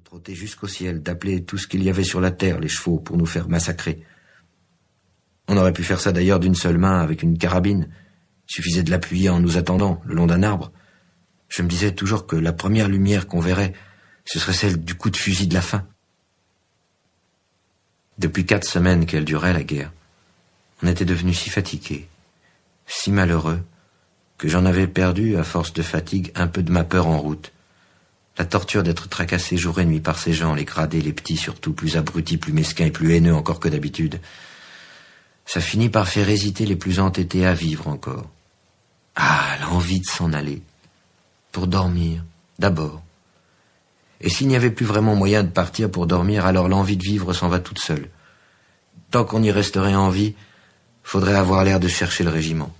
trotter jusqu'au ciel, d'appeler tout ce qu'il y avait sur la terre, les chevaux, pour nous faire massacrer. On aurait pu faire ça d'ailleurs d'une seule main, avec une carabine. Il suffisait de l'appuyer en nous attendant, le long d'un arbre. Je me disais toujours que la première lumière qu'on verrait, ce serait celle du coup de fusil de la fin. Depuis 4 semaines qu'elle durait, la guerre, on était devenus si fatigués, si malheureux, que j'en avais perdu, à force de fatigue, un peu de ma peur en route. La torture d'être tracassé jour et nuit par ces gens, les gradés, les petits surtout, plus abrutis, plus mesquins et plus haineux encore que d'habitude. Ça finit par faire hésiter les plus entêtés à vivre encore. Ah, l'envie de s'en aller. Pour dormir, d'abord. Et s'il n'y avait plus vraiment moyen de partir pour dormir, alors l'envie de vivre s'en va toute seule. Tant qu'on y resterait en vie, faudrait avoir l'air de chercher le régiment.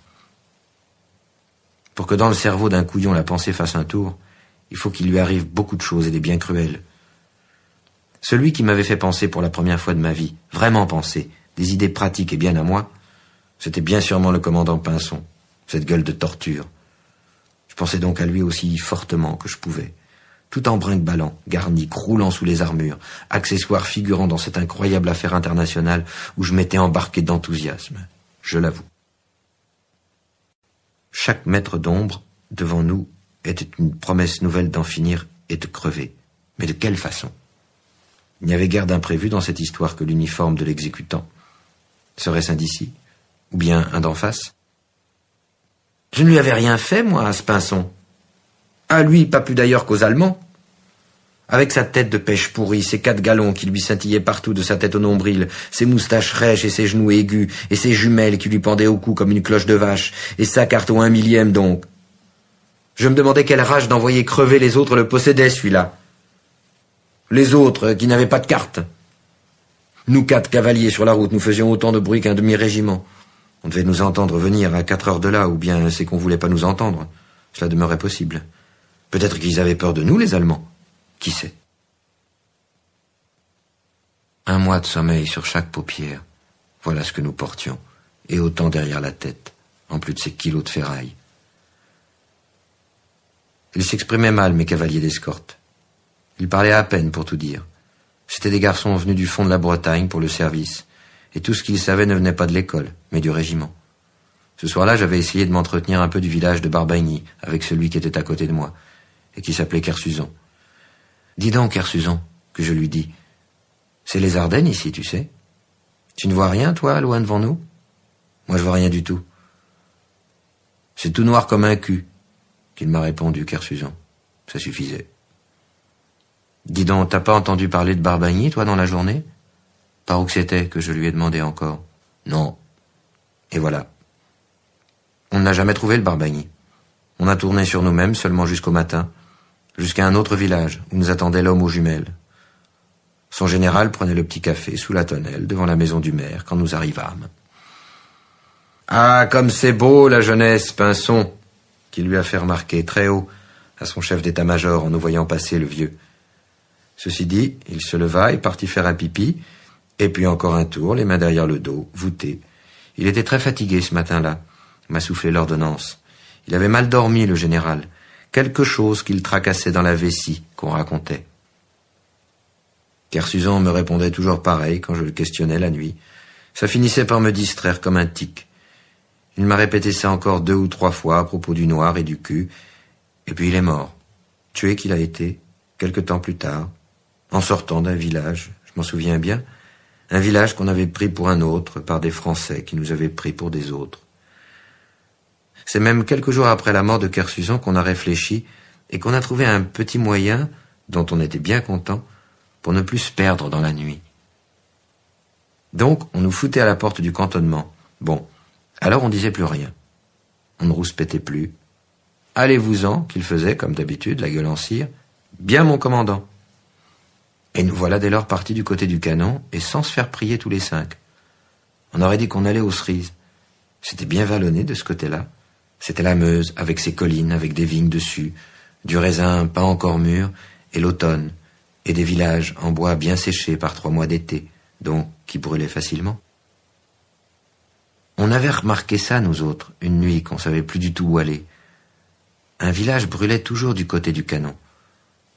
Pour que dans le cerveau d'un couillon la pensée fasse un tour, il faut qu'il lui arrive beaucoup de choses et des bien cruelles. Celui qui m'avait fait penser pour la première fois de ma vie, vraiment penser, des idées pratiques et bien à moi, c'était bien sûrement le commandant Pinson, cette gueule de torture. Je pensais donc à lui aussi fortement que je pouvais, tout en brinque-ballant, garni, croulant sous les armures, accessoire figurant dans cette incroyable affaire internationale où je m'étais embarqué d'enthousiasme, je l'avoue. Chaque mètre d'ombre, devant nous, était une promesse nouvelle d'en finir et de crever. Mais de quelle façon? Il n'y avait guère d'imprévu dans cette histoire que l'uniforme de l'exécutant. Serait-ce un d'ici? Ou bien un d'en face? Je ne lui avais rien fait, moi, à ce Pinson. À lui, pas plus d'ailleurs qu'aux Allemands. Avec sa tête de pêche pourrie, ses 4 galons qui lui scintillaient partout de sa tête au nombril, ses moustaches rêches et ses genoux aigus, et ses jumelles qui lui pendaient au cou comme une cloche de vache, et sa carte au 1 millième donc. Je me demandais quelle rage d'envoyer crever les autres le possédait, celui-là. Les autres qui n'avaient pas de carte. Nous 4 cavaliers sur la route, nous faisions autant de bruit qu'un demi-régiment. On devait nous entendre venir à 4 heures de là, ou bien c'est qu'on voulait pas nous entendre. Cela demeurait possible. Peut-être qu'ils avaient peur de nous, les Allemands. Qui sait? 1 mois de sommeil sur chaque paupière. Voilà ce que nous portions. Et autant derrière la tête, en plus de ces kilos de ferraille. Ils s'exprimaient mal, mes cavaliers d'escorte. Ils parlaient à peine, pour tout dire. C'étaient des garçons venus du fond de la Bretagne pour le service, et tout ce qu'ils savaient ne venait pas de l'école, mais du régiment. Ce soir-là, j'avais essayé de m'entretenir un peu du village de Barbagny, avec celui qui était à côté de moi, et qui s'appelait Kersuzon. Dis donc, Kersuzon, que je lui dis, c'est les Ardennes ici, tu sais. Tu ne vois rien, toi, loin devant nous? Moi, je vois rien du tout. C'est tout noir comme un cul, qu'il m'a répondu, Kersuzon. Ça suffisait. Dis donc, t'as pas entendu parler de Barbagny, toi, dans la journée? Par où que c'était, que je lui ai demandé encore? Non. Et voilà. On n'a jamais trouvé le Barbagny. On a tourné sur nous-mêmes seulement jusqu'au matin, jusqu'à un autre village où nous attendait l'homme aux jumelles. Son général prenait le petit café sous la tonnelle devant la maison du maire quand nous arrivâmes. Ah, comme c'est beau, la jeunesse, Pinson, qu'il lui a fait remarquer très haut à son chef d'état-major en nous voyant passer, le vieux. Ceci dit, il se leva et partit faire un pipi, et puis encore un tour, les mains derrière le dos, voûté. Il était très fatigué ce matin-là, m'a soufflé l'ordonnance. Il avait mal dormi, le général. Quelque chose qu'il tracassait dans la vessie qu'on racontait. Kersuzon me répondait toujours pareil quand je le questionnais la nuit. Ça finissait par me distraire comme un tic. Il m'a répété ça encore 2 ou 3 fois à propos du noir et du cul, et puis il est mort. Tué qu'il a été, quelque temps plus tard, en sortant d'un village, je m'en souviens bien, un village qu'on avait pris pour un autre par des Français qui nous avaient pris pour des autres. C'est même quelques jours après la mort de Kersuzon qu'on a réfléchi et qu'on a trouvé un petit moyen, dont on était bien content, pour ne plus se perdre dans la nuit. Donc, on nous foutait à la porte du cantonnement. Bon, alors on disait plus rien. On ne rouspétait plus. Allez-vous-en, qu'il faisait, comme d'habitude, la gueule en cire. Bien, mon commandant. Et nous voilà dès lors partis du côté du canon, et sans se faire prier tous les 5. On aurait dit qu'on allait aux cerises. C'était bien vallonné de ce côté-là. C'était la Meuse, avec ses collines, avec des vignes dessus, du raisin pas encore mûr, et l'automne, et des villages en bois bien séchés par 3 mois d'été, donc qui brûlaient facilement. On avait remarqué ça, nous autres, une nuit qu'on savait plus du tout où aller. Un village brûlait toujours du côté du canon.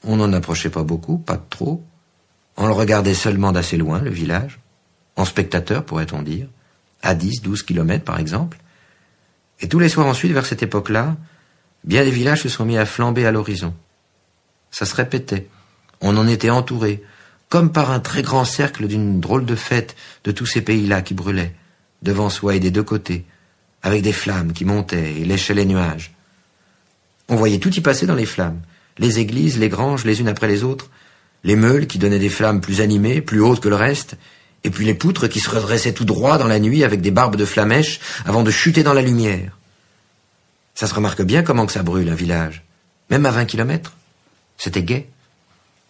On n'en approchait pas beaucoup, pas de trop. On le regardait seulement d'assez loin, le village, en spectateur, pourrait-on dire, à 10, 12 kilomètres par exemple. Et tous les soirs ensuite, vers cette époque-là, bien des villages se sont mis à flamber à l'horizon. Ça se répétait. On en était entouré, comme par un très grand cercle d'une drôle de fête de tous ces pays-là qui brûlaient, devant soi et des deux côtés, avec des flammes qui montaient et léchaient les nuages. On voyait tout y passer dans les flammes, les églises, les granges, les unes après les autres, les meules qui donnaient des flammes plus animées, plus hautes que le reste, et puis les poutres qui se redressaient tout droit dans la nuit avec des barbes de flamèches avant de chuter dans la lumière. Ça se remarque bien comment que ça brûle, un village, même à 20 kilomètres. C'était gai.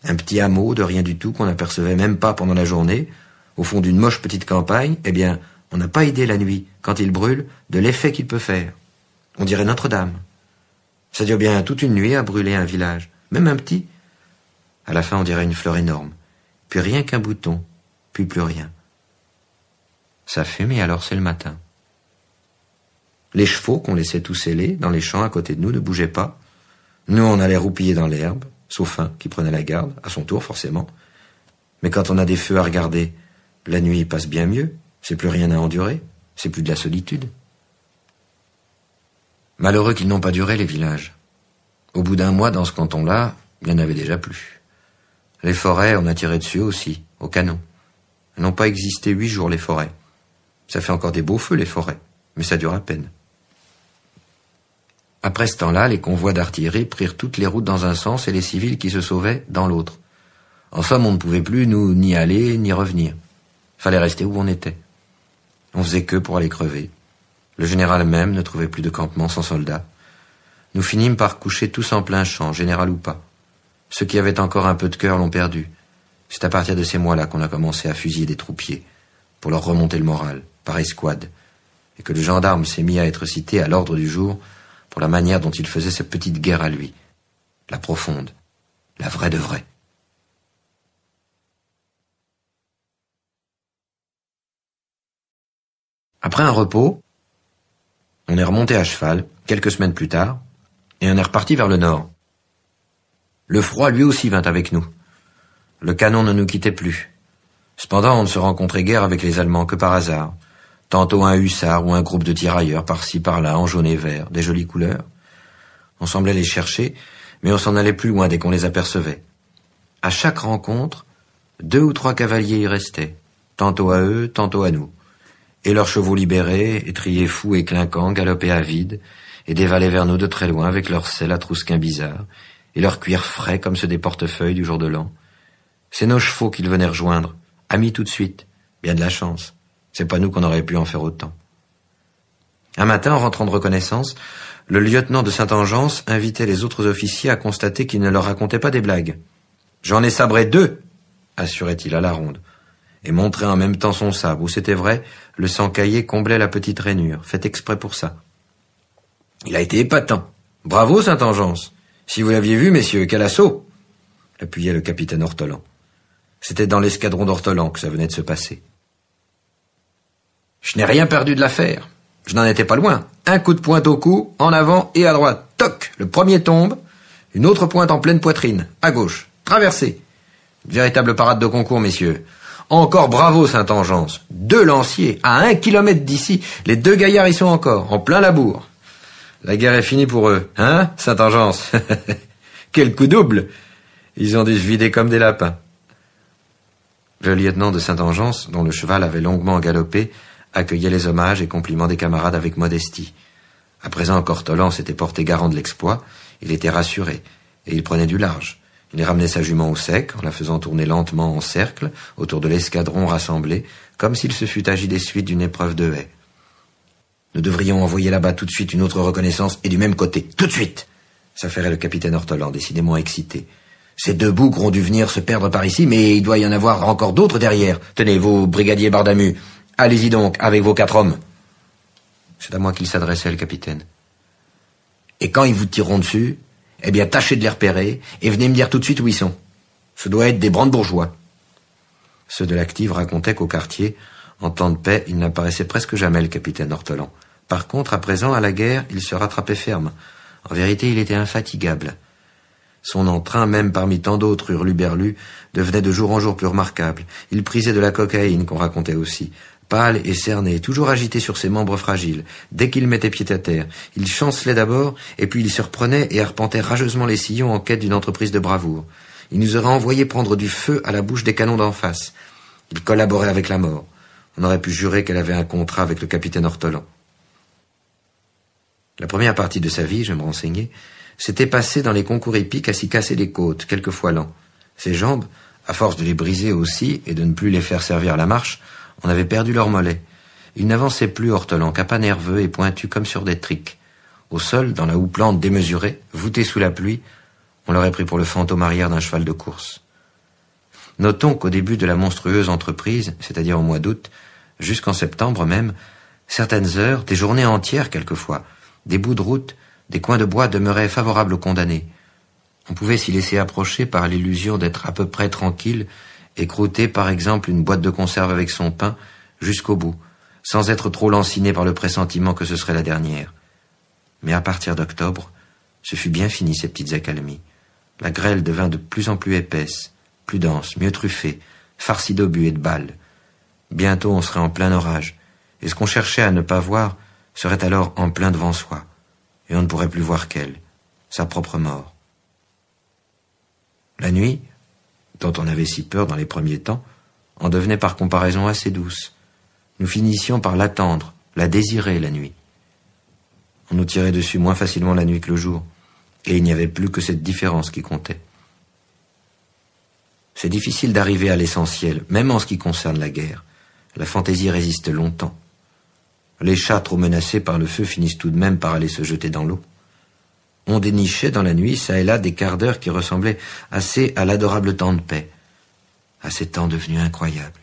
Un petit hameau de rien du tout qu'on n'apercevait même pas pendant la journée, au fond d'une moche petite campagne, eh bien, on n'a pas idée la nuit, quand il brûle, de l'effet qu'il peut faire. On dirait Notre-Dame. Ça dure bien toute une nuit à brûler un village, même un petit. À la fin, on dirait une fleur énorme. Puis rien qu'un bouton, puis plus rien. Ça fume et alors c'est le matin. Les chevaux qu'on laissait tous scellés dans les champs à côté de nous ne bougeaient pas. Nous, on allait roupiller dans l'herbe, sauf un qui prenait la garde, à son tour forcément. Mais quand on a des feux à regarder, la nuit passe bien mieux, c'est plus rien à endurer, c'est plus de la solitude. Malheureux qu'ils n'ont pas duré, les villages. Au bout d'un mois, dans ce canton-là, il n'y en avait déjà plus. Les forêts, on a tiré dessus aussi, au canon. Elles n'ont pas existé 8 jours, les forêts. Ça fait encore des beaux feux, les forêts, mais ça dure à peine. Après ce temps-là, les convois d'artillerie prirent toutes les routes dans un sens et les civils qui se sauvaient dans l'autre. En somme, on ne pouvait plus, nous, ni aller, ni revenir. Fallait rester où on était. On faisait que pour aller crever. Le général même ne trouvait plus de campement sans soldats. Nous finîmes par coucher tous en plein champ, général ou pas. Ceux qui avaient encore un peu de cœur l'ont perdu. C'est à partir de ces mois-là qu'on a commencé à fusiller des troupiers, pour leur remonter le moral, par escouade, et que le gendarme s'est mis à être cité à l'ordre du jour pour la manière dont il faisait sa petite guerre à lui, la profonde, la vraie de vraie. Après un repos, on est remonté à cheval, quelques semaines plus tard, et on est reparti vers le nord. Le froid, lui aussi, vint avec nous. Le canon ne nous quittait plus. Cependant, on ne se rencontrait guère avec les Allemands que par hasard. Tantôt un hussard ou un groupe de tirailleurs, par-ci par-là, en jaune et vert, des jolies couleurs. On semblait les chercher, mais on s'en allait plus loin dès qu'on les apercevait. À chaque rencontre, 2 ou 3 cavaliers y restaient, tantôt à eux, tantôt à nous. Et leurs chevaux libérés, étriers fous et clinquants, galopaient à vide, et dévalaient vers nous de très loin avec leurs selles à trousquins bizarres, et leur cuir frais comme ceux des portefeuilles du jour de l'an. C'est nos chevaux qu'ils venaient rejoindre, amis tout de suite, bien de la chance. C'est pas nous qu'on aurait pu en faire autant. Un matin, en rentrant de reconnaissance, le lieutenant de Saint-Engeance invitait les autres officiers à constater qu'il ne leur racontait pas des blagues. « J'en ai sabré 2 !» assurait-il à la ronde, et montrait en même temps son sabre, où c'était vrai, le sang caillé comblait la petite rainure, faite exprès pour ça. « Il a été épatant. Bravo, Saint-Engeance. Si vous l'aviez vu, messieurs, quel assaut !» appuyait le capitaine Ortolan. C'était dans l'escadron d'Ortolan que ça venait de se passer. Je n'ai rien perdu de l'affaire. Je n'en étais pas loin. Un coup de pointe au cou, en avant et à droite. Toc! Le premier tombe. Une autre pointe en pleine poitrine. À gauche. Traversée. Une véritable parade de concours, messieurs. Encore bravo, Saint-Engeance. 2 lanciers, à 1 kilomètre d'ici. Les 2 gaillards y sont encore, en plein labour. La guerre est finie pour eux. Hein, Saint-Engeance? Quel coup double! Ils ont dû se vider comme des lapins. Le lieutenant de Saint-Engeance, dont le cheval avait longuement galopé, accueillait les hommages et compliments des camarades avec modestie. À présent qu'Ortolan s'était porté garant de l'exploit, il était rassuré, et il prenait du large. Il ramenait sa jument au sec, en la faisant tourner lentement en cercle, autour de l'escadron rassemblé, comme s'il se fût agi des suites d'une épreuve de haie. Nous devrions envoyer là-bas tout de suite une autre reconnaissance, et du même côté, tout de suite! S'affairait le capitaine Ortolan, décidément excité. Ces 2 bougres ont dû venir se perdre par ici, mais il doit y en avoir encore d'autres derrière. Tenez, vos brigadiers Bardamu, allez-y donc, avec vos 4 hommes. C'est à moi qu'il s'adressait, le capitaine. Et quand ils vous tireront dessus, eh bien, tâchez de les repérer, et venez me dire tout de suite où ils sont. Ce doit être des brandebourgeois. Ceux de l'active racontaient qu'au quartier, en temps de paix, il n'apparaissait presque jamais, le capitaine Ortolan. Par contre, à présent, à la guerre, il se rattrapait ferme. En vérité, il était infatigable. Son entrain, même parmi tant d'autres hurluberlus, devenait de jour en jour plus remarquable. Il prisait de la cocaïne, qu'on racontait aussi. Pâle et cerné, toujours agité sur ses membres fragiles. Dès qu'il mettait pied à terre, il chancelait d'abord, et puis il se reprenait et arpentait rageusement les sillons en quête d'une entreprise de bravoure. Il nous aurait envoyé prendre du feu à la bouche des canons d'en face. Il collaborait avec la mort. On aurait pu jurer qu'elle avait un contrat avec le capitaine Ortolan. La première partie de sa vie, je me renseignais, s'était passée dans les concours épiques à s'y casser les côtes, quelquefois lents. Ses jambes, à force de les briser aussi et de ne plus les faire servir à la marche, en avaient perdu leurs mollets. Il n'avançait plus, Ortolan, qu'à pas nerveux et pointu comme sur des triques. Au sol, dans la houppelande démesurée, voûté sous la pluie, on l'aurait pris pour le fantôme arrière d'un cheval de course. Notons qu'au début de la monstrueuse entreprise, c'est-à-dire au mois d'août, jusqu'en septembre même, certaines heures, des journées entières quelquefois, des bouts de route, des coins de bois demeuraient favorables aux condamnés. On pouvait s'y laisser approcher par l'illusion d'être à peu près tranquille et croûter par exemple une boîte de conserve avec son pain jusqu'au bout, sans être trop lanciné par le pressentiment que ce serait la dernière. Mais à partir d'octobre, ce fut bien fini ces petites accalmies. La grêle devint de plus en plus épaisse, plus dense, mieux truffée, farcie d'obus et de balles. Bientôt on serait en plein orage, et ce qu'on cherchait à ne pas voir serait alors en plein devant soi, et on ne pourrait plus voir qu'elle, sa propre mort. La nuit, dont on avait si peur dans les premiers temps, en devenait par comparaison assez douce. Nous finissions par l'attendre, la désirer la nuit. On nous tirait dessus moins facilement la nuit que le jour, et il n'y avait plus que cette différence qui comptait. C'est difficile d'arriver à l'essentiel, même en ce qui concerne la guerre. La fantaisie résiste longtemps. Les chats trop menacés par le feu finissent tout de même par aller se jeter dans l'eau. On dénichait dans la nuit, çà et là, des quarts d'heure qui ressemblaient assez à l'adorable temps de paix, à ces temps devenus incroyables,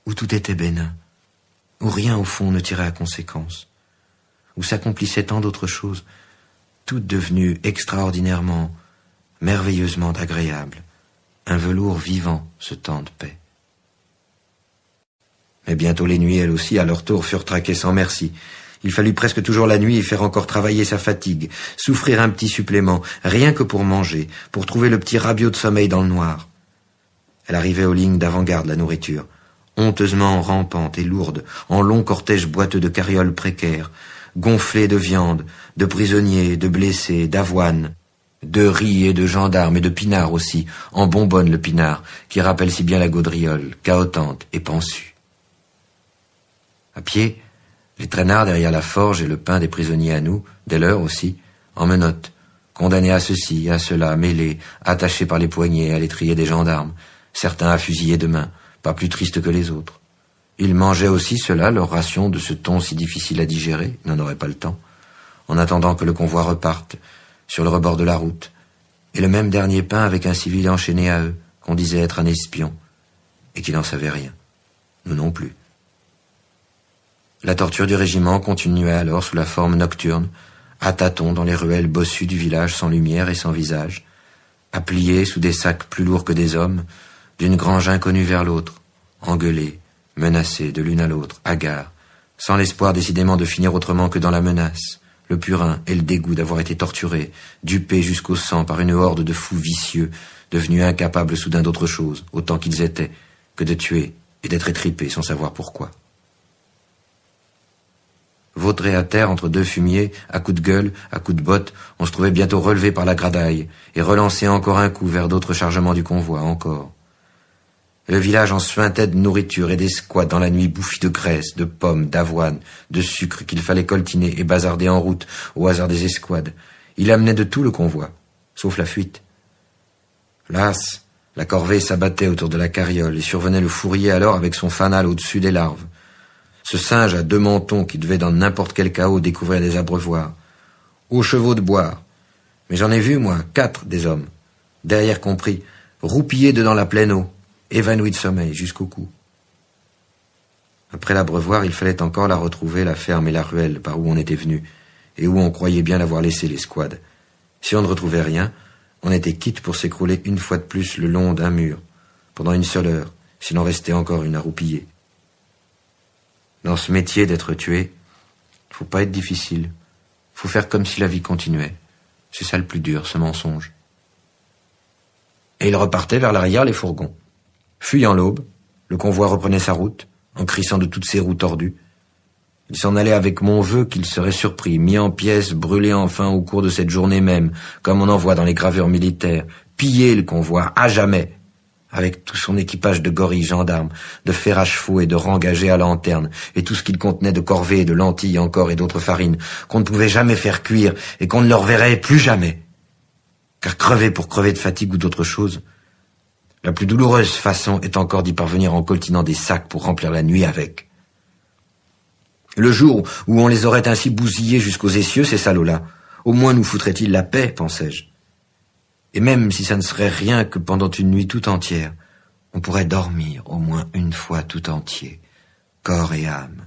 où tout était bénin, où rien au fond ne tirait à conséquence, où s'accomplissait tant d'autres choses, toutes devenues extraordinairement, merveilleusement agréables, un velours vivant, ce temps de paix. Mais bientôt les nuits, elles aussi, à leur tour, furent traquées sans merci. Il fallut presque toujours la nuit faire encore travailler sa fatigue, souffrir un petit supplément, rien que pour manger, pour trouver le petit rabiot de sommeil dans le noir. Elle arrivait aux lignes d'avant-garde, la nourriture, honteusement rampante et lourde, en long cortège boiteux de carrioles précaires, gonflés de viande, de prisonniers, de blessés, d'avoine, de riz et de gendarmes et de pinards aussi, en bonbonne le pinard, qui rappelle si bien la gaudriole, cahotante et pansue. À pied, les traînards derrière la forge et le pain des prisonniers à nous, des leurs aussi, en menottes, condamnés à ceci, à cela, mêlés, attachés par les poignets à l'étrier des gendarmes, certains à fusiller de main, pas plus tristes que les autres. Ils mangeaient aussi cela, leur ration de ce thon si difficile à digérer, ils n'en auraient pas le temps, en attendant que le convoi reparte, sur le rebord de la route, et le même dernier pain avec un civil enchaîné à eux, qu'on disait être un espion, et qui n'en savait rien. Nous non plus. La torture du régiment continuait alors sous la forme nocturne, à tâtons dans les ruelles bossues du village sans lumière et sans visage, à plier sous des sacs plus lourds que des hommes, d'une grange inconnue vers l'autre, engueulés, menacés de l'une à l'autre, hagards, sans l'espoir décidément de finir autrement que dans la menace, le purin et le dégoût d'avoir été torturés, dupés jusqu'au sang par une horde de fous vicieux, devenus incapables soudain d'autre chose, autant qu'ils étaient, que de tuer et d'être étripés sans savoir pourquoi. Vautré à terre entre deux fumiers, à coups de gueule, à coups de botte, on se trouvait bientôt relevé par la gradaille, et relancé encore un coup vers d'autres chargements du convoi, encore. Le village en suintait de nourriture et d'escouade dans la nuit bouffie de graisse, de pommes, d'avoine, de sucre qu'il fallait coltiner et bazarder en route au hasard des escouades. Il amenait de tout le convoi, sauf la fuite. Las, la corvée s'abattait autour de la carriole et survenait le fourrier alors avec son fanal au-dessus des larves. Ce singe à deux mentons qui devait dans n'importe quel chaos découvrir des abreuvoirs. Aux chevaux de boire. Mais j'en ai vu, moi, 4 des hommes, derrière compris, roupillés dedans la pleine eau, évanouis de sommeil jusqu'au cou. Après l'abreuvoir, il fallait encore la retrouver, la ferme et la ruelle par où on était venu, et où on croyait bien l'avoir laissé l'escouade. Si on ne retrouvait rien, on était quitte pour s'écrouler une fois de plus le long d'un mur, pendant une seule heure, s'il en restait encore une à roupiller. Dans ce métier d'être tué, faut pas être difficile. Faut faire comme si la vie continuait. C'est ça le plus dur, ce mensonge. et ils repartaient vers l'arrière les fourgons. Fuyant l'aube, le convoi reprenait sa route, en crissant de toutes ses roues tordues. Il s'en allait avec mon vœu qu'il serait surpris, mis en pièces, brûlé enfin au cours de cette journée même, comme on en voit dans les gravures militaires, piller le convoi, à jamais, avec tout son équipage de gorilles gendarmes, de fers à chevaux et de rengagés à lanterne, et tout ce qu'il contenait de corvées et de lentilles encore et d'autres farines, qu'on ne pouvait jamais faire cuire et qu'on ne leur verrait plus jamais. Car crever pour crever de fatigue ou d'autre chose, la plus douloureuse façon est encore d'y parvenir en coltinant des sacs pour remplir la nuit avec. Le jour où on les aurait ainsi bousillés jusqu'aux essieux, ces salauds-là, au moins nous foutrait-il la paix, pensais-je. Et même si ça ne serait rien que pendant une nuit tout entière, on pourrait dormir au moins une fois tout entier, corps et âme.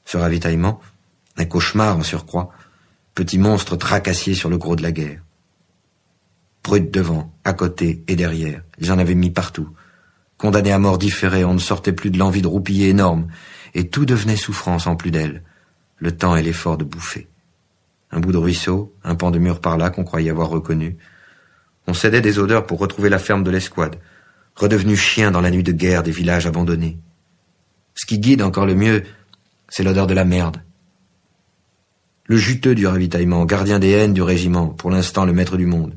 Ce ravitaillement, un cauchemar en surcroît, petit monstre tracassier sur le gros de la guerre. Brutes devant, à côté et derrière, ils en avaient mis partout. Condamnés à mort différée, on ne sortait plus de l'envie de roupiller énorme, et tout devenait souffrance en plus d'elle, le temps et l'effort de bouffer. Un bout de ruisseau, un pan de mur par là qu'on croyait avoir reconnu. On cédait des odeurs pour retrouver la ferme de l'escouade, redevenue chien dans la nuit de guerre des villages abandonnés. Ce qui guide encore le mieux, c'est l'odeur de la merde. Le juteux du ravitaillement, gardien des haines du régiment, pour l'instant le maître du monde.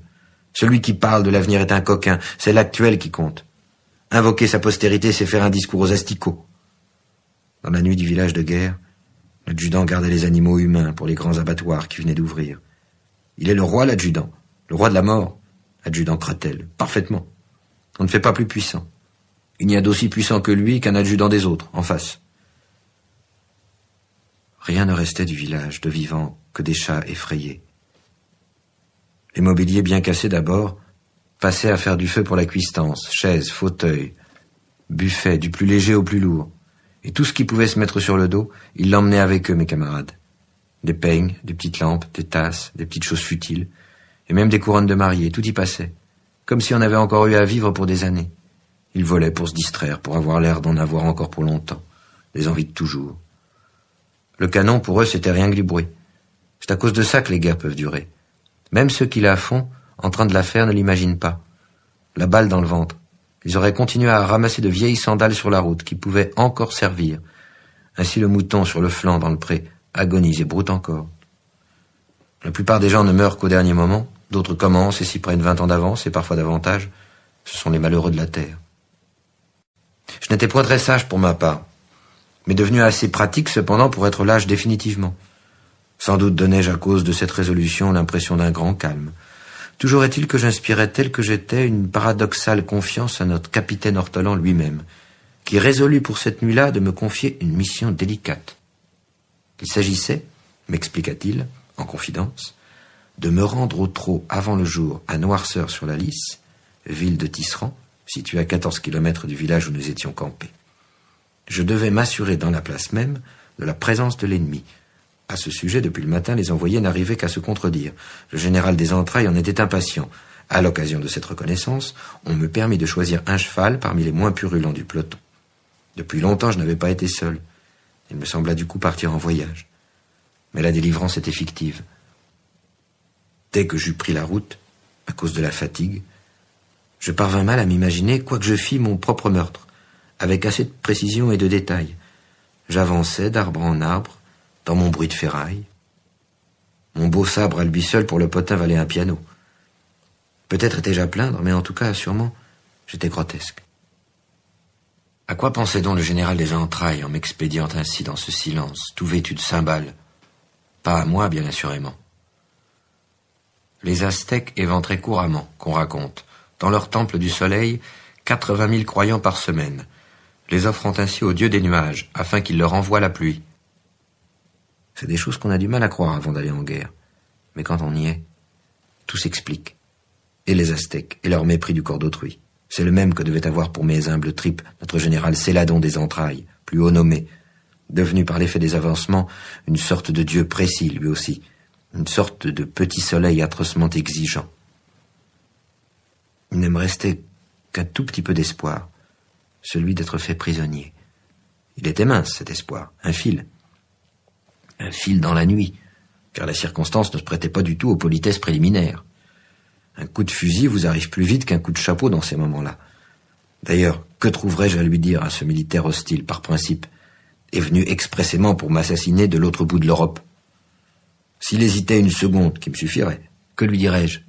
Celui qui parle de l'avenir est un coquin, c'est l'actuel qui compte. Invoquer sa postérité, c'est faire un discours aux asticots. Dans la nuit du village de guerre, l'adjudant gardait les animaux humains pour les grands abattoirs qui venaient d'ouvrir. Il est le roi, l'adjudant, le roi de la mort, adjudant Cretel, parfaitement. On ne fait pas plus puissant. Il n'y a d'aussi puissant que lui qu'un adjudant des autres, en face. Rien ne restait du village de vivant que des chats effrayés. Les mobiliers bien cassés d'abord passaient à faire du feu pour la cuistance, chaises, fauteuils, buffets, du plus léger au plus lourd. Et tout ce qui pouvait se mettre sur le dos, ils l'emmenaient avec eux, mes camarades. Des peignes, des petites lampes, des tasses, des petites choses futiles, et même des couronnes de mariée, tout y passait, comme si on avait encore eu à vivre pour des années. Ils volaient pour se distraire, pour avoir l'air d'en avoir encore pour longtemps, des envies de toujours. Le canon, pour eux, c'était rien que du bruit. C'est à cause de ça que les guerres peuvent durer. Même ceux qui la font, en train de la faire, ne l'imaginent pas. La balle dans le ventre. Ils auraient continué à ramasser de vieilles sandales sur la route qui pouvaient encore servir. Ainsi le mouton sur le flanc dans le pré agonise et broute encore. La plupart des gens ne meurent qu'au dernier moment, d'autres commencent et s'y prennent 20 ans d'avance et parfois davantage. Ce sont les malheureux de la terre. Je n'étais point très sage pour ma part, mais devenu assez pratique cependant pour être lâche définitivement. Sans doute donnais-je à cause de cette résolution l'impression d'un grand calme. Toujours est-il que j'inspirais tel que j'étais une paradoxale confiance à notre capitaine Ortolan lui-même, qui résolut pour cette nuit-là de me confier une mission délicate. Il s'agissait, m'expliqua-t-il, en confidence, de me rendre au trot avant le jour à Noirceur-sur-la-Lys, ville de Tisserand, située à 14 kilomètres du village où nous étions campés. Je devais m'assurer dans la place même de la présence de l'ennemi. À ce sujet, depuis le matin, les envoyés n'arrivaient qu'à se contredire. Le général des entrailles en était impatient. À l'occasion de cette reconnaissance, on me permit de choisir un cheval parmi les moins purulents du peloton. Depuis longtemps, je n'avais pas été seul. Il me sembla du coup partir en voyage. Mais la délivrance était fictive. Dès que j'eus pris la route, à cause de la fatigue, je parvins mal à m'imaginer quoi que je fis mon propre meurtre, avec assez de précision et de détail. J'avançais d'arbre en arbre, dans mon bruit de ferraille. Mon beau sabre à lui seul pour le potin valait un piano. Peut-être étais-je à plaindre, mais en tout cas, sûrement, j'étais grotesque. À quoi pensait donc le général des entrailles en m'expédiant ainsi dans ce silence, tout vêtu de cymbales? Pas à moi, bien assurément. Les Aztèques éventraient couramment, qu'on raconte, dans leur temple du soleil, 80 000 croyants par semaine, les offrant ainsi au dieu des nuages, afin qu'il leur envoie la pluie. C'est des choses qu'on a du mal à croire avant d'aller en guerre. Mais quand on y est, tout s'explique. Et les Aztèques, et leur mépris du corps d'autrui. C'est le même que devait avoir pour mes humbles tripes notre général Céladon des entrailles, plus haut nommé, devenu par l'effet des avancements une sorte de dieu précis lui aussi, une sorte de petit soleil atrocement exigeant. Il ne me restait qu'un tout petit peu d'espoir, celui d'être fait prisonnier. Il était mince, cet espoir, un fil dans la nuit, car la circonstance ne se prêtait pas du tout aux politesses préliminaires. Un coup de fusil vous arrive plus vite qu'un coup de chapeau dans ces moments-là. D'ailleurs, que trouverais-je à lui dire à ce militaire hostile, par principe, et venu expressément pour m'assassiner de l'autre bout de l'Europe? S'il hésitait une seconde, qui me suffirait, que lui dirais-je?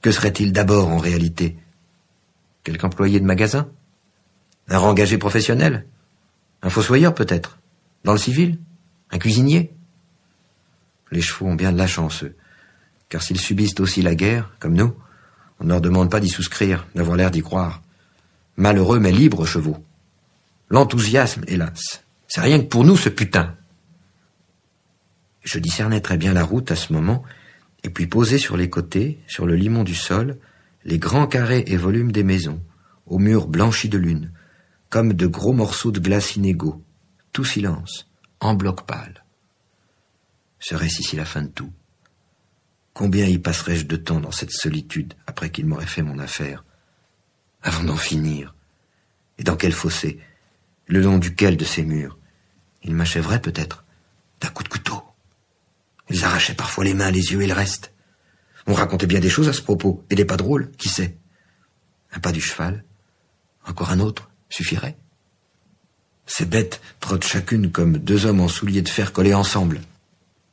Que serait-il d'abord en réalité? Quelque employé de magasin? Un rengagé professionnel? Un fossoyeur peut-être? Dans le civil? Un cuisinier? Les chevaux ont bien de la chance, eux. Car s'ils subissent aussi la guerre, comme nous, on ne leur demande pas d'y souscrire, d'avoir l'air d'y croire. Malheureux mais libres chevaux. L'enthousiasme, hélas. C'est rien que pour nous, ce putain. Je discernais très bien la route à ce moment, et puis posés sur les côtés, sur le limon du sol, les grands carrés et volumes des maisons, aux murs blanchis de lune, comme de gros morceaux de glace inégaux, tout silence, en bloc pâle. Serait-ce ici la fin de tout? Combien y passerais-je de temps dans cette solitude après qu'il m'aurait fait mon affaire? Avant d'en finir? Et dans quel fossé? Le long duquel de ces murs? Il m'achèverait peut-être d'un coup de couteau. Ils arrachaient parfois les mains, les yeux et le reste. On racontait bien des choses à ce propos, et des pas drôles, qui sait? Un pas du cheval, encore un autre, suffirait. Ces bêtes trottent chacune comme deux hommes en souliers de fer collés ensemble,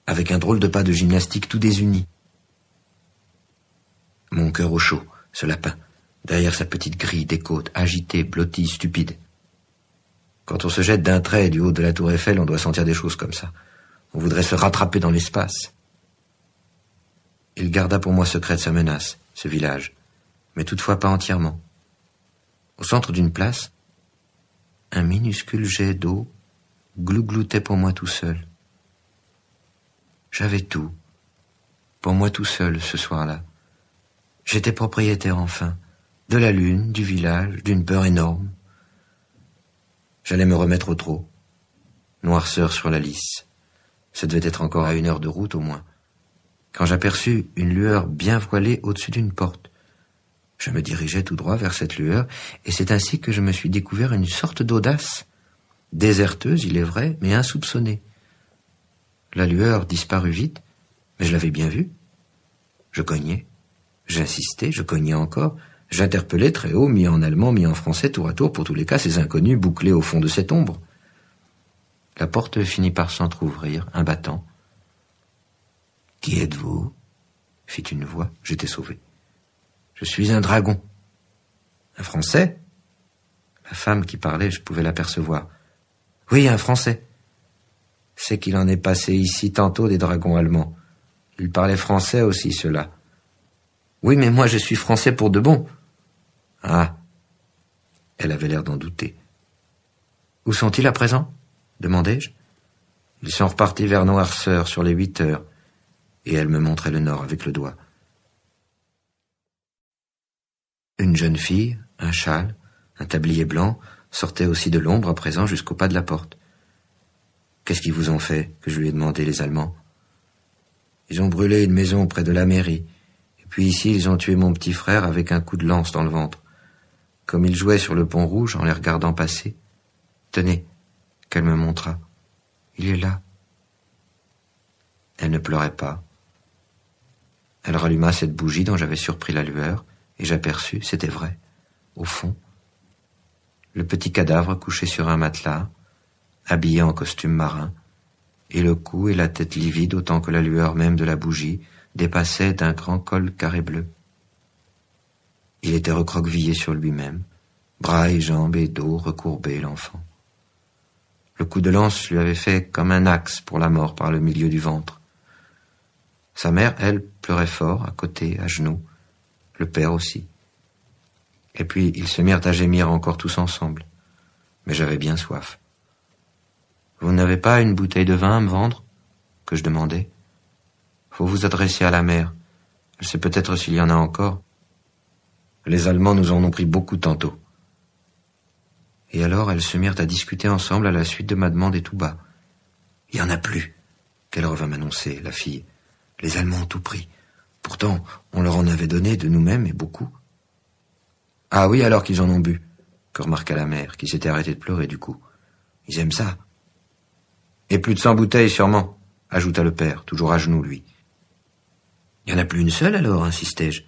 avec un drôle de pas de gymnastique tout désuni. Mon cœur au chaud, ce lapin, derrière sa petite grille des côtes, agitée, blottie, stupide. Quand on se jette d'un trait du haut de la tour Eiffel, on doit sentir des choses comme ça. On voudrait se rattraper dans l'espace. Il garda pour moi secrète sa menace, ce village, mais toutefois pas entièrement. Au centre d'une place, un minuscule jet d'eau glougloutait pour moi tout seul. J'avais tout, pour moi tout seul, ce soir-là. J'étais propriétaire enfin, de la lune, du village, d'une peur énorme. J'allais me remettre au trot. Noirceur sur la lisse. Ça devait être encore à 1 heure de route au moins, quand j'aperçus une lueur bien voilée au-dessus d'une porte. Je me dirigeais tout droit vers cette lueur, et c'est ainsi que je me suis découvert une sorte d'audace, déserteuse, il est vrai, mais insoupçonnée. La lueur disparut vite, mais je l'avais bien vue. Je cognais, j'insistais, je cognais encore, j'interpellais très haut, mis en allemand, mis en français, tour à tour, pour tous les cas, ces inconnus bouclés au fond de cette ombre. La porte finit par s'entr'ouvrir, un battant. « Qui êtes-vous » fit une voix. J'étais sauvé. « Je suis un dragon. »« Un Français » La femme qui parlait, je pouvais l'apercevoir. « Oui, un Français. » C'est qu'il en est passé ici tantôt des dragons allemands. Ils parlaient français aussi, ceux-là. « Oui, mais moi je suis français pour de bon. »« Ah » Elle avait l'air d'en douter. « Où sont-ils à présent ?» demandai-je. Ils sont repartis vers Noirceur sur les 8 heures, et elle me montrait le nord avec le doigt. Une jeune fille, un châle, un tablier blanc, sortait aussi de l'ombre à présent jusqu'au pas de la porte. « Qu'est-ce qu'ils vous ont fait ?» que je lui ai demandé, les Allemands. « Ils ont brûlé une maison près de la mairie, et puis ici ils ont tué mon petit frère avec un coup de lance dans le ventre. Comme il jouait sur le pont rouge en les regardant passer. Tenez, qu'elle me montra. Il est là. » Elle ne pleurait pas. Elle ralluma cette bougie dont j'avais surpris la lueur, et j'aperçus, c'était vrai, au fond, le petit cadavre couché sur un matelas, habillé en costume marin, et le cou et la tête livides autant que la lueur même de la bougie dépassaient d'un grand col carré bleu. Il était recroquevillé sur lui-même, bras et jambes et dos recourbés, l'enfant. Le coup de lance lui avait fait comme un axe pour la mort par le milieu du ventre. Sa mère, elle, pleurait fort, à côté, à genoux, le père aussi. Et puis ils se mirent à gémir encore tous ensemble. Mais j'avais bien soif. « Vous n'avez pas une bouteille de vin à me vendre ?» que je demandais. « Faut vous adresser à la mère. Elle sait peut-être s'il y en a encore. Les Allemands nous en ont pris beaucoup tantôt. » Et alors elles se mirent à discuter ensemble à la suite de ma demande et tout bas. « Il y en a plus !» qu'elle revint m'annoncer, la fille. « Les Allemands ont tout pris. Pourtant, on leur en avait donné de nous-mêmes et beaucoup. »« Ah oui, alors qu'ils en ont bu !» que remarqua la mère, qui s'était arrêtée de pleurer du coup. « Ils aiment ça. »« Et plus de 100 bouteilles sûrement !» ajouta le père, toujours à genoux lui. Il n'y en a plus une seule alors, insistai-je,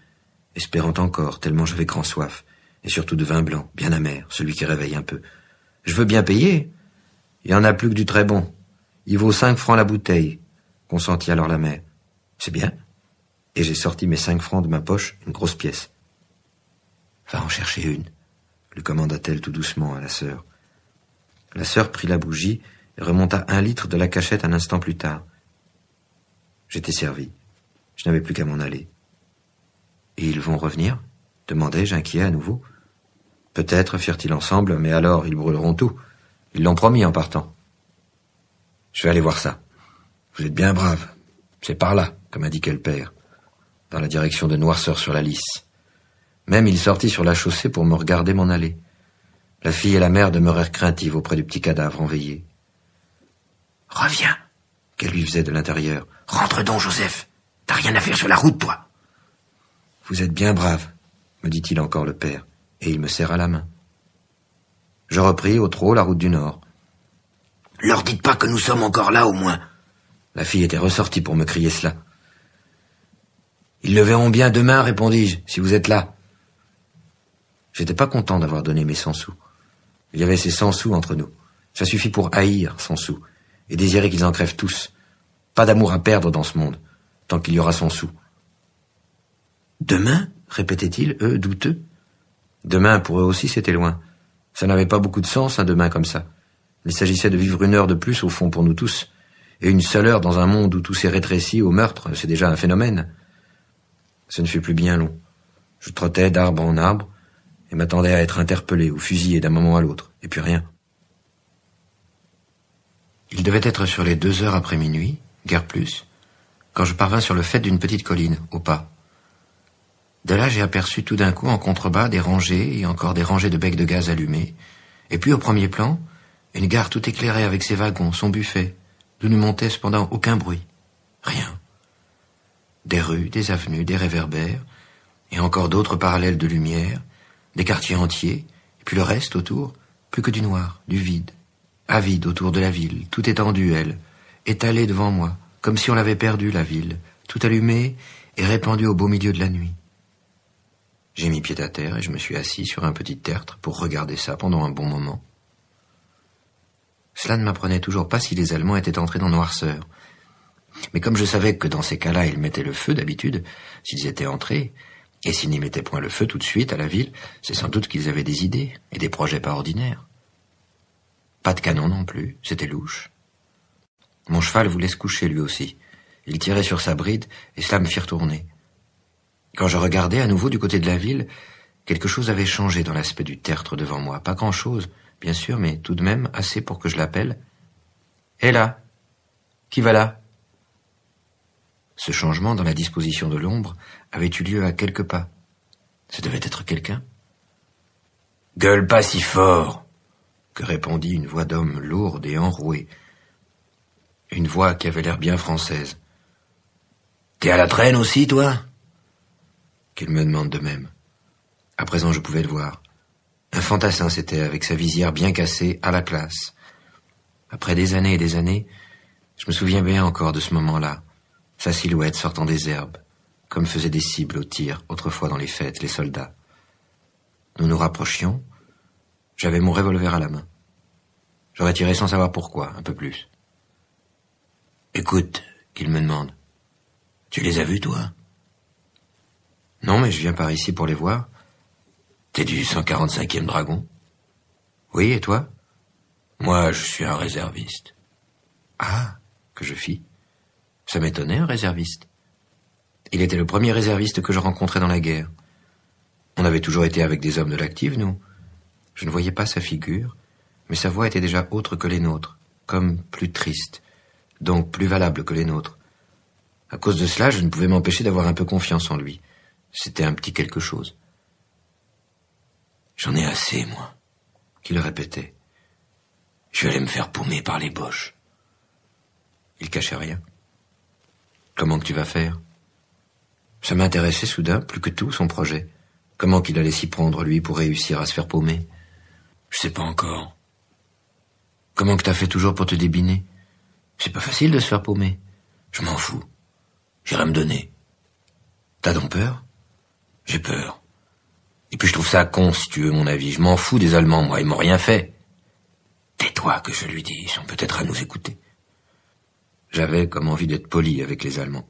espérant encore, tellement j'avais grand soif, et surtout de vin blanc, bien amer, celui qui réveille un peu. Je veux bien payer. Il n'y en a plus que du très bon. Il vaut 5 francs la bouteille, consentit alors la mère. C'est bien. Et j'ai sorti mes 5 francs de ma poche, une grosse pièce. Va en chercher une, lui commanda-t-elle tout doucement à la sœur. La sœur prit la bougie et remonta 1 litre de la cachette un instant plus tard. J'étais servi. Je n'avais plus qu'à m'en aller. Et ils vont revenir? Demandai-je, inquiet à nouveau. Peut-être firent-ils ensemble, mais alors ils brûleront tout. Ils l'ont promis en partant. Je vais aller voir ça. Vous êtes bien brave. C'est par là, comme indiquait le père, dans la direction de Noirceur sur la Lys. Même il sortit sur la chaussée pour me regarder m'en aller. La fille et la mère demeurèrent craintives auprès du petit cadavre enveillé. « Reviens !» qu'elle lui faisait de l'intérieur. « Rentre donc, Joseph. T'as rien à faire sur la route, toi. » « Vous êtes bien brave, » me dit-il encore le père, et il me serra la main. Je repris au trot la route du Nord. « Leur dites pas que nous sommes encore là, au moins. » La fille était ressortie pour me crier cela. « Ils le verront bien demain, répondis-je, si vous êtes là. » J'étais pas content d'avoir donné mes 100 sous. Il y avait ces 100 sous entre nous. Ça suffit pour haïr 100 sous, et désirer qu'ils en crèvent tous. Pas d'amour à perdre dans ce monde, tant qu'il y aura 100 sous. Demain, répétaient-ils, eux, douteux. Demain, pour eux aussi, c'était loin. Ça n'avait pas beaucoup de sens, un demain comme ça. Il s'agissait de vivre 1 heure de plus, au fond, pour nous tous. Et 1 seule heure dans un monde où tout s'est rétréci au meurtre, c'est déjà un phénomène. Ce ne fut plus bien long. Je trottais d'arbre en arbre, et m'attendais à être interpellé ou fusillé d'un moment à l'autre, et puis rien. Il devait être sur les 2 heures après minuit, guère plus, quand je parvins sur le faîte d'une petite colline, au pas. De là, j'ai aperçu tout d'un coup en contrebas des rangées et encore des rangées de becs de gaz allumés, et puis au premier plan, une gare tout éclairée avec ses wagons, son buffet, d'où ne montait cependant aucun bruit. Rien. Des rues, des avenues, des réverbères, et encore d'autres parallèles de lumière, des quartiers entiers, et puis le reste autour, plus que du noir, du vide, avide autour de la ville, tout étendue, elle, étalée devant moi, comme si on l'avait perdue, la ville, tout allumée et répandue au beau milieu de la nuit. J'ai mis pied à terre et je me suis assis sur un petit tertre pour regarder ça pendant un bon moment. Cela ne m'apprenait toujours pas si les Allemands étaient entrés dans Noirceur. Mais comme je savais que dans ces cas-là, ils mettaient le feu d'habitude, s'ils étaient entrés, et s'ils n'y mettaient point le feu tout de suite à la ville, c'est sans doute qu'ils avaient des idées et des projets pas ordinaires. Pas de canon non plus, c'était louche. Mon cheval voulait se coucher lui aussi. Il tirait sur sa bride et cela me fit retourner. Quand je regardais à nouveau du côté de la ville, quelque chose avait changé dans l'aspect du tertre devant moi. Pas grand-chose, bien sûr, mais tout de même assez pour que je l'appelle. « Hé là! Qui va là ?» Ce changement dans la disposition de l'ombre avait eu lieu à quelques pas. Ce devait être quelqu'un. « Gueule pas si fort !» que répondit une voix d'homme lourde et enrouée. Une voix qui avait l'air bien française. « T'es à la traîne aussi, toi ?» Qu'il me demande de même. À présent, je pouvais le voir. Un fantassin, c'était, avec sa visière bien cassée, à la classe. Après des années et des années, je me souviens bien encore de ce moment-là, sa silhouette sortant des herbes, comme faisaient des cibles au tir, autrefois dans les fêtes, les soldats. Nous nous rapprochions, j'avais mon revolver à la main. J'aurais tiré sans savoir pourquoi, un peu plus. « Écoute, » qu'il me demande, « tu les as vus, toi ?»« Non, mais je viens par ici pour les voir. »« T'es du 145e dragon ?»« Oui, et toi ?»« Moi, je suis un réserviste. »« Ah, que je fis. Ça m'étonnait, un réserviste. Il était le premier réserviste que je rencontrais dans la guerre. On avait toujours été avec des hommes de l'active, nous. Je ne voyais pas sa figure, mais sa voix était déjà autre que les nôtres, comme plus triste, donc plus valable que les nôtres. À cause de cela, je ne pouvais m'empêcher d'avoir un peu confiance en lui. C'était un petit quelque chose. « J'en ai assez, moi, » qu'il répétait. « Je vais aller me faire paumer par les Boches. » Il cachait rien. « Comment que tu vas faire ?» Ça m'intéressait soudain, plus que tout, son projet. Comment qu'il allait s'y prendre, lui, pour réussir à se faire paumer. Je sais pas encore. Comment que t'as fait toujours pour te débiner? C'est pas facile de se faire paumer. Je m'en fous. J'irai me donner. T'as donc peur? J'ai peur. Et puis je trouve ça con, si tu veux mon avis. Je m'en fous des Allemands, moi, ils m'ont rien fait. Tais-toi, que je lui dis, ils sont peut-être à nous écouter. J'avais comme envie d'être poli avec les Allemands.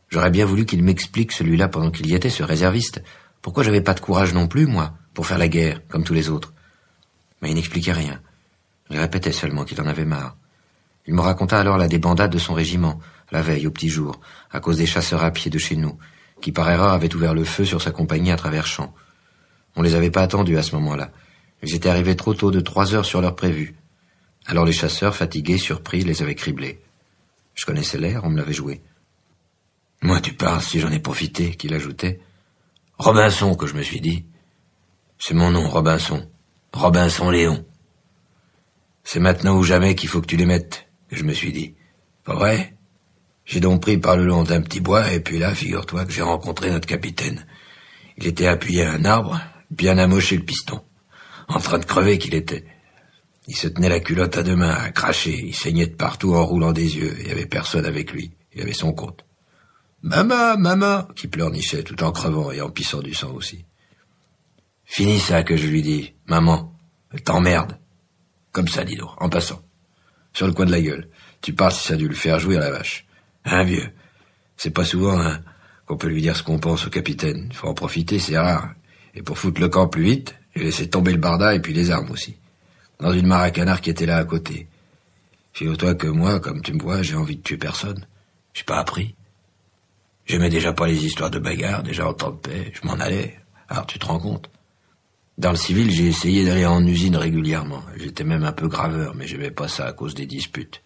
J'aurais bien voulu qu'il m'explique, celui-là, pendant qu'il y était, ce réserviste, pourquoi j'avais pas de courage non plus, moi, pour faire la guerre, comme tous les autres. Mais il n'expliquait rien. Il répétait seulement qu'il en avait marre. Il me raconta alors la débandade de son régiment, la veille, au petit jour, à cause des chasseurs à pied de chez nous, qui par erreur avaient ouvert le feu sur sa compagnie à travers champs. On les avait pas attendus à ce moment-là. Ils étaient arrivés trop tôt, de 3 heures sur l'heure prévue. Alors les chasseurs, fatigués, surpris, les avaient criblés. Je connaissais l'air, on me l'avait joué. Moi, tu parles, si j'en ai profité, qu'il ajoutait. Robinson, que je me suis dit. C'est mon nom, Robinson. Robinson Léon. C'est maintenant ou jamais qu'il faut que tu les mettes, que je me suis dit. Pas vrai? J'ai donc pris par le long d'un petit bois, et puis là, figure-toi que j'ai rencontré notre capitaine. Il était appuyé à un arbre, bien amoché le piston. En train de crever qu'il était. Il se tenait la culotte à 2 mains, à cracher, il saignait de partout en roulant des yeux, il y avait personne avec lui, il avait son compte. Maman, maman, qui pleurnichait tout en crevant et en pissant du sang aussi. Finis ça, que je lui dis, maman, elle t'emmerde. Comme ça, dis donc, en passant. Sur le coin de la gueule. Tu parles si ça a dû le faire jouir la vache. Hein, vieux? C'est pas souvent, hein, qu'on peut lui dire ce qu'on pense au capitaine. Il faut en profiter, c'est rare. Et pour foutre le camp plus vite, j'ai laissé tomber le barda et puis les armes aussi. Dans une mare à canard qui était là à côté. Figure-toi que moi, comme tu me vois, j'ai envie de tuer personne. J'ai pas appris. J'aimais déjà pas les histoires de bagarre, déjà en temps de paix, je m'en allais. Alors tu te rends compte? Dans le civil, j'ai essayé d'aller en usine régulièrement. J'étais même un peu graveur, mais j'aimais pas ça à cause des disputes.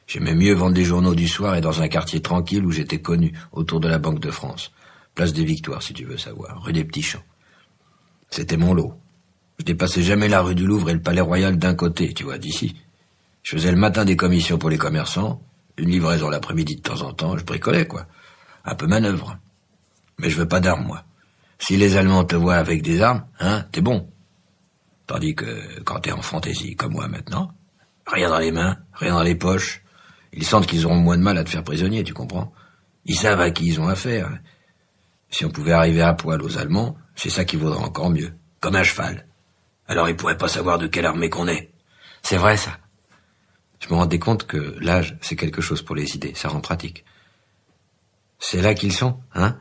J'aimais mieux vendre des journaux du soir et dans un quartier tranquille où j'étais connu, autour de la Banque de France. Place des Victoires, si tu veux savoir, rue des Petits Champs. C'était mon lot. Je dépassais jamais la rue du Louvre et le Palais Royal d'un côté, tu vois, d'ici. Je faisais le matin des commissions pour les commerçants, une livraison l'après-midi de temps en temps, je bricolais, quoi. Un peu manœuvre. Mais je veux pas d'armes, moi. Si les Allemands te voient avec des armes, hein, t'es bon. Tandis que quand t'es en fantaisie, comme moi maintenant, rien dans les mains, rien dans les poches, ils sentent qu'ils auront moins de mal à te faire prisonnier, tu comprends? Ils savent à qui ils ont affaire. Si on pouvait arriver à poil aux Allemands, c'est ça qui vaudrait encore mieux. Comme un cheval. Alors ils pourraient pas savoir de quelle armée qu'on est. C'est vrai, ça. Je me rendais compte que l'âge, c'est quelque chose pour les idées, ça rend pratique. C'est là qu'ils sont, hein?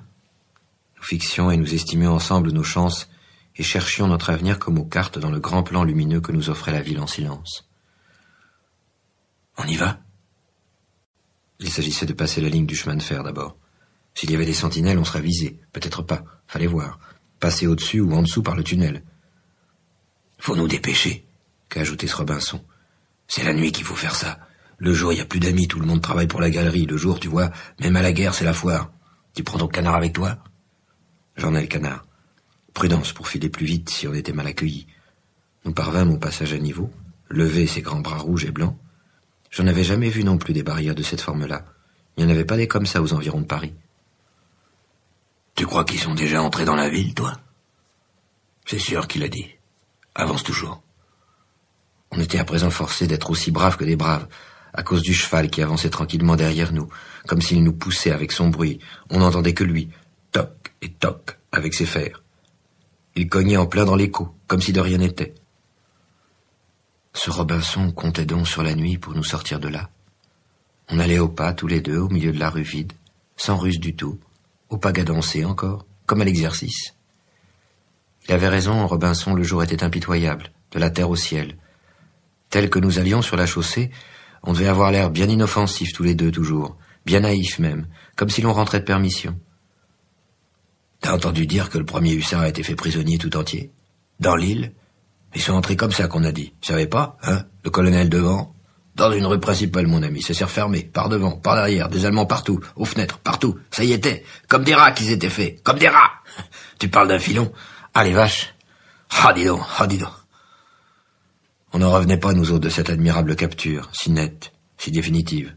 Nous fixions et nous estimions ensemble nos chances et cherchions notre avenir comme aux cartes dans le grand plan lumineux que nous offrait la ville en silence. On y va? Il s'agissait de passer la ligne du chemin de fer d'abord. S'il y avait des sentinelles, on serait visé. Peut-être pas, fallait voir. Passer au-dessus ou en dessous par le tunnel. Faut nous dépêcher, qu'a ajouté ce Robinson. C'est la nuit qu'il faut faire ça. Le jour, il y a plus d'amis, tout le monde travaille pour la galerie. Le jour, tu vois, même à la guerre, c'est la foire. Tu prends ton canard avec toi? J'en ai le canard. Prudence pour filer plus vite si on était mal accueillis. Nous parvînmes au passage à niveau, lever ses grands bras rouges et blancs. J'en avais jamais vu non plus des barrières de cette forme-là. Il n'y en avait pas des comme ça aux environs de Paris. Tu crois qu'ils sont déjà entrés dans la ville, toi? C'est sûr qu'il a dit. Avance toujours. On était à présent forcés d'être aussi braves que des braves, à cause du cheval qui avançait tranquillement derrière nous, comme s'il nous poussait avec son bruit. On n'entendait que lui, toc et toc, avec ses fers. Il cognait en plein dans l'écho, comme si de rien n'était. Ce Robinson comptait donc sur la nuit pour nous sortir de là. On allait au pas, tous les deux, au milieu de la rue vide, sans ruse du tout, au pas cadencé encore, comme à l'exercice. Il avait raison, Robinson, le jour était impitoyable, de la terre au ciel. Tel que nous allions sur la chaussée, on devait avoir l'air bien inoffensif tous les deux toujours, bien naïf même, comme si l'on rentrait de permission. T'as entendu dire que le premier hussard a été fait prisonnier tout entier? Dans l'île? Ils sont entrés comme ça qu'on a dit. Tu savais pas, hein? Le colonel devant? Dans une rue principale, mon ami, ça s'est refermé, par devant, par derrière, des Allemands partout, aux fenêtres, partout, ça y était, comme des rats qu'ils étaient faits, comme des rats! Tu parles d'un filon? Ah, les vaches! Ah, dis donc, ah, dis donc! On n'en revenait pas, nous autres, de cette admirable capture, si nette, si définitive.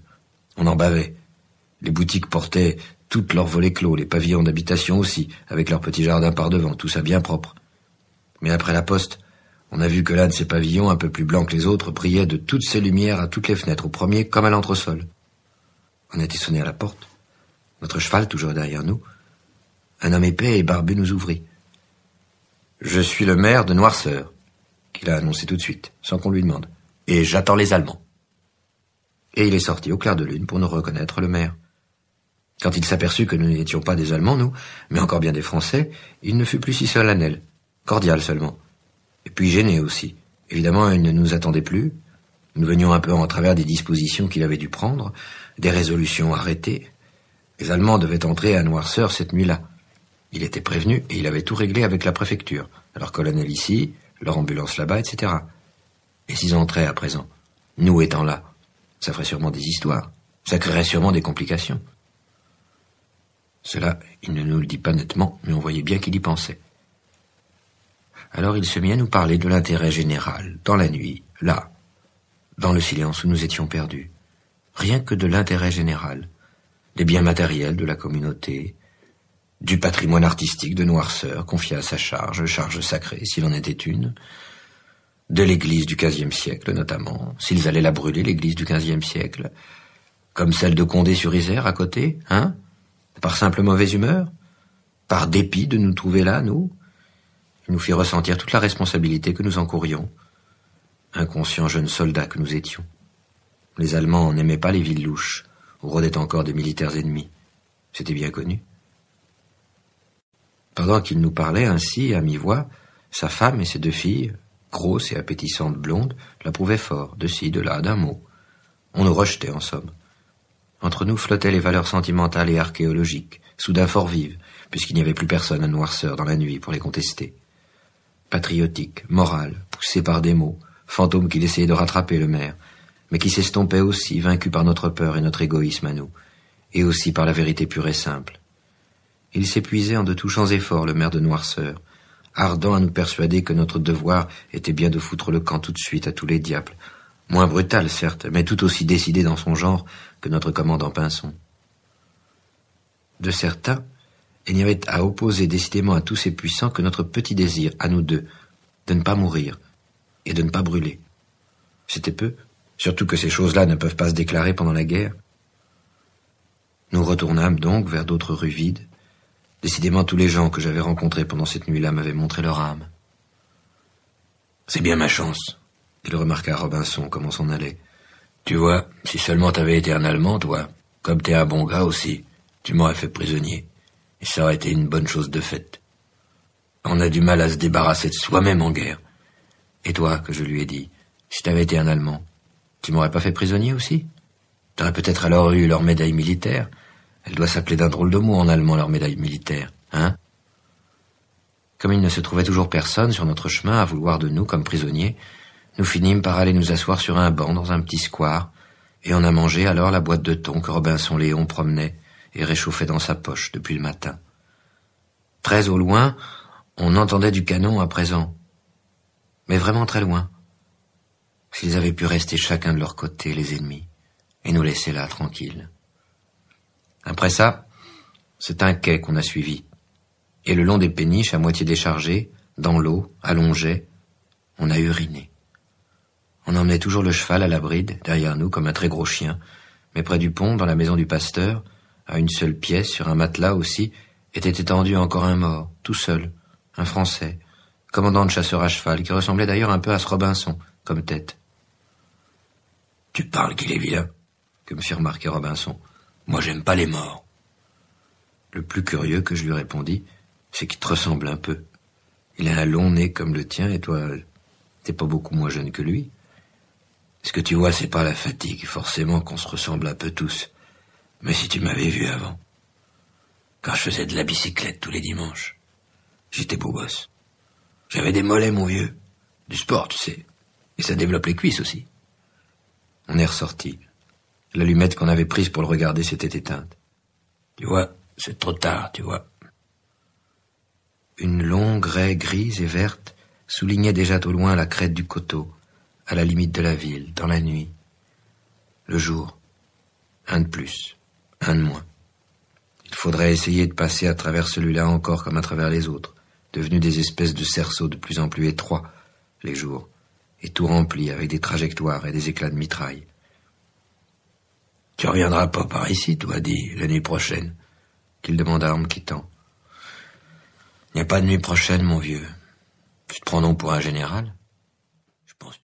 On en bavait. Les boutiques portaient toutes leurs volets clos, les pavillons d'habitation aussi, avec leurs petits jardins par devant, tout ça bien propre. Mais après la poste, on a vu que l'un de ces pavillons, un peu plus blanc que les autres, brillait de toutes ses lumières à toutes les fenêtres, au premier comme à l'entresol. On a été sonné à la porte. Notre cheval, toujours derrière nous. Un homme épais et barbu nous ouvrit. « Je suis le maire de Noirceur », qu'il a annoncé tout de suite, sans qu'on lui demande. « Et j'attends les Allemands. » Et il est sorti au clair de lune pour nous reconnaître le maire. Quand il s'aperçut que nous n'étions pas des Allemands, nous, mais encore bien des Français, il ne fut plus si solennel, cordial seulement. Et puis gêné aussi. Évidemment, il ne nous attendait plus. Nous venions un peu en travers des dispositions qu'il avait dû prendre, des résolutions arrêtées. Les Allemands devaient entrer à Noirceur cette nuit-là. Il était prévenu et il avait tout réglé avec la préfecture, leur colonel ici, leur ambulance là-bas, etc. Et s'ils entraient à présent, nous étant là, ça ferait sûrement des histoires, ça créerait sûrement des complications. Cela, il ne nous le dit pas nettement, mais on voyait bien qu'il y pensait. Alors il se mit à nous parler de l'intérêt général, dans la nuit, là, dans le silence où nous étions perdus. Rien que de l'intérêt général, des biens matériels de la communauté, du patrimoine artistique de Noirceur confié à sa charge sacrée s'il en était une, de l'église du XVe siècle notamment, s'ils allaient la brûler, l'église du XVe siècle, comme celle de Condé-sur-Isère à côté, hein? Par simple mauvaise humeur? Par dépit de nous trouver là, nous? Il nous fit ressentir toute la responsabilité que nous encourions, inconscients jeunes soldats que nous étions. Les Allemands n'aimaient pas les villes louches, où rôdaient encore des militaires ennemis. C'était bien connu. Pendant qu'il nous parlait ainsi, à mi-voix, sa femme et ses 2 filles, grosses et appétissantes blondes, l'approuvaient fort, de ci, de là, d'un mot. On nous rejetait, en somme. Entre nous flottaient les valeurs sentimentales et archéologiques, soudain fort vives, puisqu'il n'y avait plus personne à Noirceur dans la nuit pour les contester. Patriotiques, morales, poussées par des mots, fantômes qu'il essayait de rattraper, le maire, mais qui s'estompaient aussi, vaincus par notre peur et notre égoïsme à nous, et aussi par la vérité pure et simple. Il s'épuisait en de touchants efforts, le maire de Noirceur, ardent à nous persuader que notre devoir était bien de foutre le camp tout de suite à tous les diables, moins brutal certes, mais tout aussi décidé dans son genre que notre commandant Pinson. De certain, il n'y avait à opposer décidément à tous ces puissants que notre petit désir, à nous deux, de ne pas mourir et de ne pas brûler. C'était peu, surtout que ces choses-là ne peuvent pas se déclarer pendant la guerre. Nous retournâmes donc vers d'autres rues vides. Décidément, tous les gens que j'avais rencontrés pendant cette nuit-là m'avaient montré leur âme. « C'est bien ma chance », il remarqua à Robinson, comme on s'en allait. « Tu vois, si seulement t'avais été un Allemand, toi, comme t'es un bon gars aussi, tu m'aurais fait prisonnier, et ça aurait été une bonne chose de faite. On a du mal à se débarrasser de soi-même en guerre. Et toi, que je lui ai dit, si t'avais été un Allemand, tu m'aurais pas fait prisonnier aussi? T'aurais peut-être alors eu leur médaille militaire. Elle doit s'appeler d'un drôle de mot en allemand, leur médaille militaire, hein? » Comme il ne se trouvait toujours personne sur notre chemin à vouloir de nous comme prisonniers, nous finîmes par aller nous asseoir sur un banc dans un petit square, et on a mangé alors la boîte de thon que Robinson Léon promenait et réchauffait dans sa poche depuis le matin. Très au loin, on entendait du canon à présent, mais vraiment très loin. S'ils avaient pu rester chacun de leur côté, les ennemis, et nous laisser là, tranquilles. Après ça, c'est un quai qu'on a suivi, et le long des péniches à moitié déchargées, dans l'eau, allongées, on a uriné. On emmenait toujours le cheval à la bride, derrière nous, comme un très gros chien, mais près du pont, dans la maison du pasteur, à une seule pièce, sur un matelas aussi, était étendu encore un mort, tout seul, un Français, commandant de chasseurs à cheval, qui ressemblait d'ailleurs un peu à ce Robinson, comme tête. « Tu parles qu'il est vilain », que me fit remarquer Robinson. « Moi, j'aime pas les morts. » Le plus curieux que je lui répondis, c'est qu'il te ressemble un peu. Il a un long nez comme le tien, et toi, t'es pas beaucoup moins jeune que lui. Ce que tu vois, c'est pas la fatigue, forcément qu'on se ressemble un peu tous. Mais si tu m'avais vu avant, quand je faisais de la bicyclette tous les dimanches, j'étais beau gosse. J'avais des mollets, mon vieux. Du sport, tu sais. Et ça développe les cuisses aussi. On est ressorti. L'allumette qu'on avait prise pour le regarder s'était éteinte. Tu vois, c'est trop tard, tu vois. Une longue raie grise et verte soulignait déjà au loin la crête du coteau, à la limite de la ville, dans la nuit. Le jour, un de plus, un de moins. Il faudrait essayer de passer à travers celui-là encore comme à travers les autres, devenus des espèces de cerceaux de plus en plus étroits, les jours, et tout remplis avec des trajectoires et des éclats de mitraille. « Tu reviendras pas par ici, toi, dit, l'année prochaine ?» qu'il demanda en me quittant. Il n'y a pas de nuit prochaine, mon vieux. Tu te prends donc pour un général? Je pense